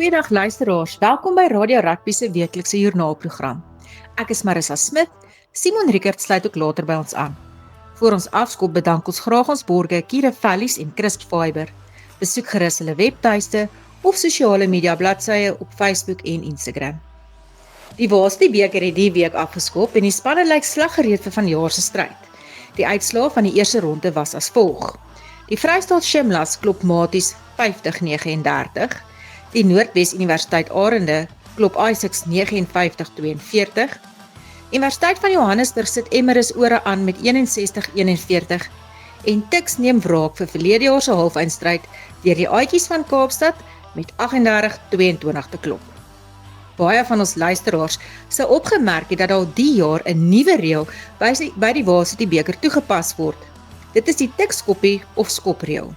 Goeiedag luisteraars, welkom by Radio Rugby se weeklikse joernaalprogram. Ek is Marissa Smith, Simon Rickert sluit ook later by ons aan. Voor ons afskop bedank ons graag ons borge Kira Vallies en Crisp Fiber. Besoek gerus hulle webtuiste of sosiale media bladsye op Facebook en Instagram. Die Varsity beker het die week afgeskop en die spanne lyk slaggereed vir vanjaar se stryd. Die uitslae van die eerste ronde was as volg. Die Vrystaat Shimlas klop Maties 50-39. Die Noordwes Universiteit Arende klop Isaacs 59-42. Universiteit van Johannesburg sit Emmerys ore aan met 61-41 en Tuks neem wraak vir verlede jaar se halfeindstryd deur die Aatjies van Kaapstad met 38-22 te klop. Baie van ons luisteraars sou opgemerk het dat al die jaar 'n nuwe reël by die Varsity beker toegepas word. Dit is die tikskoppie of skopreël.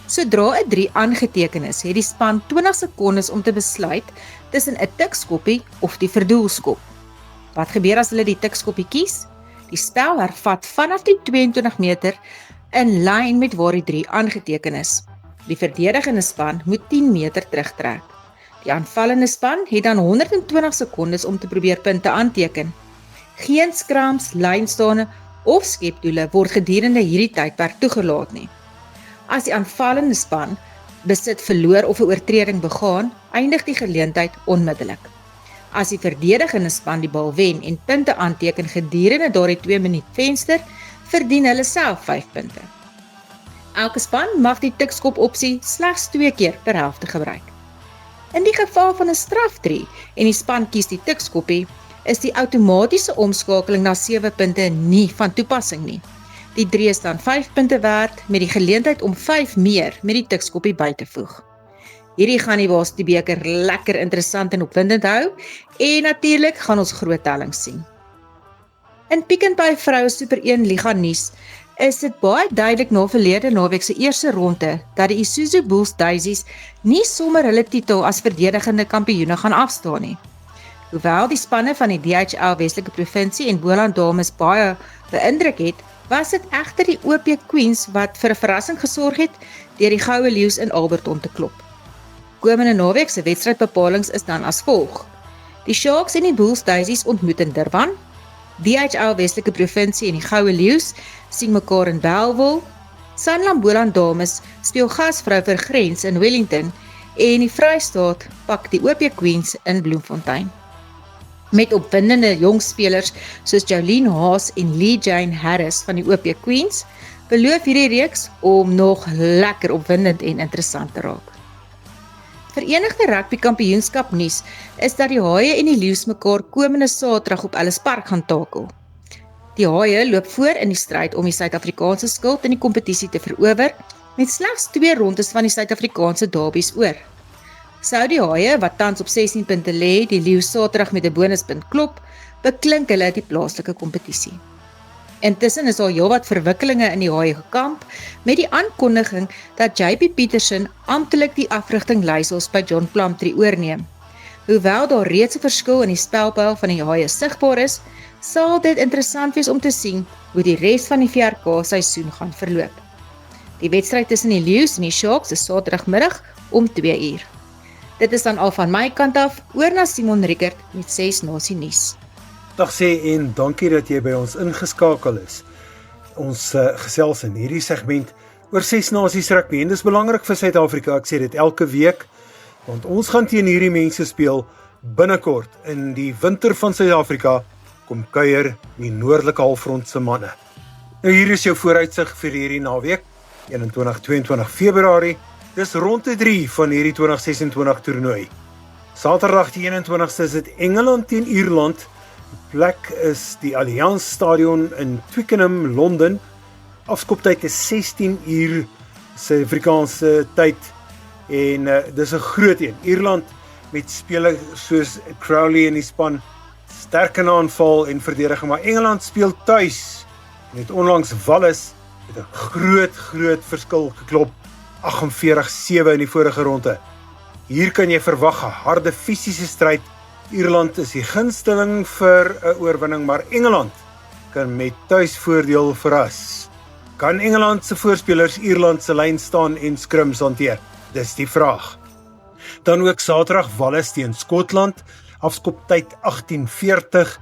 Sodra 'n 3 aangeteken is, het die span 20 sekondes om te besluit tussen 'n tikskoppie of die verdoelskop. Wat gebeur as hulle die tikskoppie kies? Die spel hervat vanaf die 22 meter in lyn met waar die 3 aangeteken is. Die verdedigende span moet 10 meter terugtrek. Die aanvallende span het dan 120 sekondes om te probeer punte aanteken. Geen scrums, lynstane of skepdoele word gedurende hierdie tydperk toegelaat nie. As die aanvallende span besit verloor of 'n oortreding begaan, eindig die geleentheid onmiddellik. As die verdedigende span die bal wen en punte aanteken gedurende daardie 2 minuut venster, verdien hulle self 5 punte. Elke span mag die tikskop opsie slegs 2 keer per helfte gebruik. In die geval van 'n strafdrie en die span kies die tikskoppie, is die outomatiese omskakeling na 7 punte nie van toepassing nie. Die 3 is dan 5 punte werd met die geleentheid om 5 meer met die tikskoppie by te voeg. Hierdie gaan die Varsity beker lekker interessant en opwindend hou en natuurlik gaan ons groot tellings sien. In Pick n Pay Vroue Super 1 Liga nuus is dit baie duidelik na verlede naweek se eerste ronde dat die Isuzu Bulls Daisies nie sommer hulle titel as verdedigende kampioene gaan afstaan nie. Hoewel die spanne van die DHL Weselike Provinsie en Boland Dames baie beïndruk het, was dit egter die OP Queens wat vir 'n verrassing gesorg het deur die Goue Leeu's in Alberton te klop. Komende naweek se wedstrydbepalings is dan as volg. Die Sharks en die Bulls Daisies ontmoet in Durban. DHL Weselike Provinsie en die Goue Leeu's sien mekaar in Bellville. Sanlam Boland Dames speel gasvrou vir Grens in Wellington en die Vrystaat pak die OP Queens in Bloemfontein. Met opwindende jong spelers soos Jolene Haas en Lee Jane Harris van die OP Queens, beloof hierdie reeks om nog lekker opwindend en interessant te raak. Verenigde Rugby Kampioenskap nuus is dat die Haie en die Leeu's mekaar komende Saterdag op Ellis Park gaan takel. Die Haie loop voor in die stryd om die Suid-Afrikaanse skild in die kompetisie te verower, met slegs 2 rondes van die Suid-Afrikaanse derbies oor. Sou die Haie, wat tans op 16 punte lê, die Leeu's Saterdag met 'n bonuspunt klop, beklink hulle die plaaslike kompetisie. Intussen is daar heelwat verwikkelinge in die Haie gekamp met die aankondiging dat JP Pietersen amptelik die afrigtingleiersels by John Plumtree oorneem. Hoewel daar reeds 'n verskil in die spelpyl van die Haie sigbaar is, sal dit interessant wees om te sien hoe die res van die VRK seisoen gaan verloop. Die wedstryd tussen die Leeu's en die Sharks is Saterdagmiddag om 2 uur. Dit is dan al van my kant af, oor na Simon Rickert met 6 Nasie nuus. Dag sê en dankie dat jy by ons ingeskakel is. Ons gesels in hierdie segment oor 6 Nasies rugby en dis belangrik vir Suid-Afrika, ek sê dit elke week, want ons gaan teen hierdie mense speel binnekort in die winter van Suid-Afrika, kom kuier die noordelike halfrond se manne. Nou hier is jou vooruitsig vir hierdie naweek, 21-22 Februarie, dis ronde 3 van hierdie 2026 toernooi. Saterdag die 21ste is dit Engeland teen Ierland. Die plek is die Allianz Stadion in Twickenham, Londen. Afskoptyd is 16 uur Suid-Afrikaanse tyd en dis 'n groot een. Ierland met spelers soos Crowley in die span, sterk in aanval en verdediging, maar Engeland speel tuis. Net onlangs Wallis met 'n groot verskil geklop, 48-7 in die vorige ronde. Hier kan jy verwag 'n harde fisiese stryd. Ierland is die gunsteling vir 'n oorwinning, maar Engeland kan met tuisvoordeel verras. Kan Engeland se voorspelers Ierland se lyn staan en scrims hanteer? Dis die vraag. Dan ook Saterdag Wales teen Skotland, afskoptyd 18:40.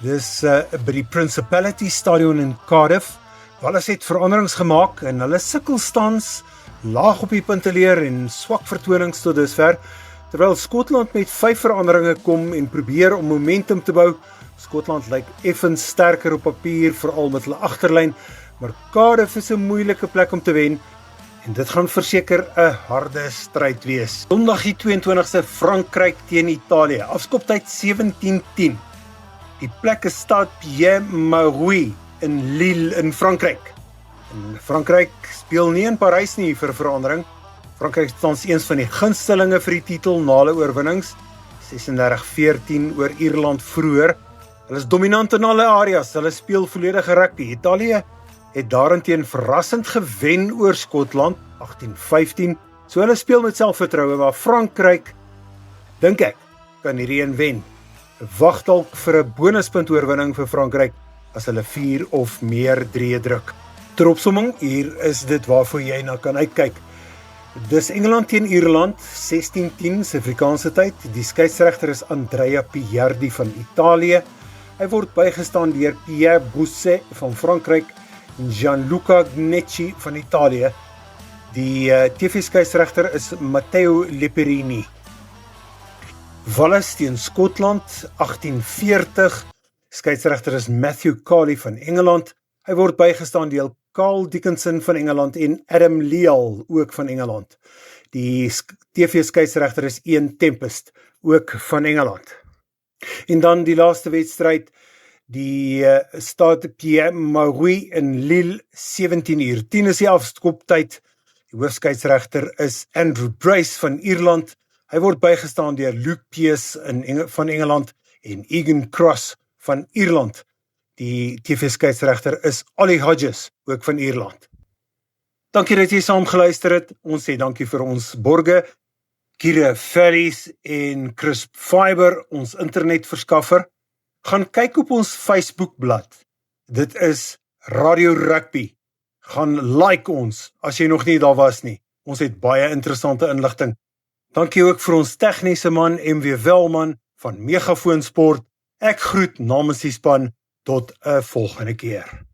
Dis by die Principality Stadion in Cardiff. Wales het veranderings gemaak en hulle sukkel tans laag op die punteleer en swak vertonings tot dusver, terwyl Skotland met 5 veranderinge kom en probeer om momentum te bou. Skotland lyk effens sterker op papier, veral met hulle agterlyn, maar Cardiff is 'n moeilike plek om te wen en dit gaan verseker 'n harde stryd wees. Sondag die 22ste Frankryk teen Italië, afskoptyd 17:10. Die plek is Stade Pierre-Mauroy in Lille in Frankryk. En Frankryk speel nie in Parys nie vir verandering. Frankryk is tans eens van die gunstelinge vir die titel na hulle oorwinnings, 36-14 oor Ierland vroeër. Hulle is dominant in alle areas, hulle speel volledige rugby. Italië het daarenteen verrassend gewen oor Skotland, 18-15, so hulle speel met selfvertroue, maar Frankryk, dink ek, kan hierdie een wen. Wag dalk vir 'n bonuspunt oorwinning vir Frankryk, as hulle 4 of meer drieë druk. Ter opsomming, hier is dit waarvoor jy na kan uitkyk. Dis Engeland teen Ierland, 16:10 Suid-Afrikaanse tyd. Die skeieregter is Andrea Piardi van Italië. Hy word bygestaan deur Pierre Bousset van Frankryk en Gianluca Gnecchi van Italië. Die TV-skeieregter is Matteo Leperini. Wales teen Skotland, 18:40. Skeieregter is Matthew Carley van Engeland. Hy word bygestaan deur Carl Dickinson van Engeland en Adam Leal, ook van Engeland. Die TV-skeieregter is Ian Tempest, ook van Engeland. En dan die laaste wedstryd, die Stade Pierre-Mauroy in Lille, 17:10 is die afskoptyd. Die hoofskeieregter is Andrew Brace van Ierland. Hy word bygestaan deur Luke Pearce van Engeland en Egan Cross van Ierland. Die TV-skeieregter is Ollie Hodges, ook van Ierland. Dankie dat jy saam geluister het. Ons sê dankie vir ons borge, Kira Ferries en Crisp Fiber, ons internetverskaffer. Gaan kyk op ons Facebookblad. Dit is Radio Rugby. Gaan like ons, as jy nog nie daar was nie. Ons het baie interessante inligting. Dankie ook vir ons tegniese man, MW Welman, van Megafoon Sport. Ek groet namens die span, tot 'n volgende keer.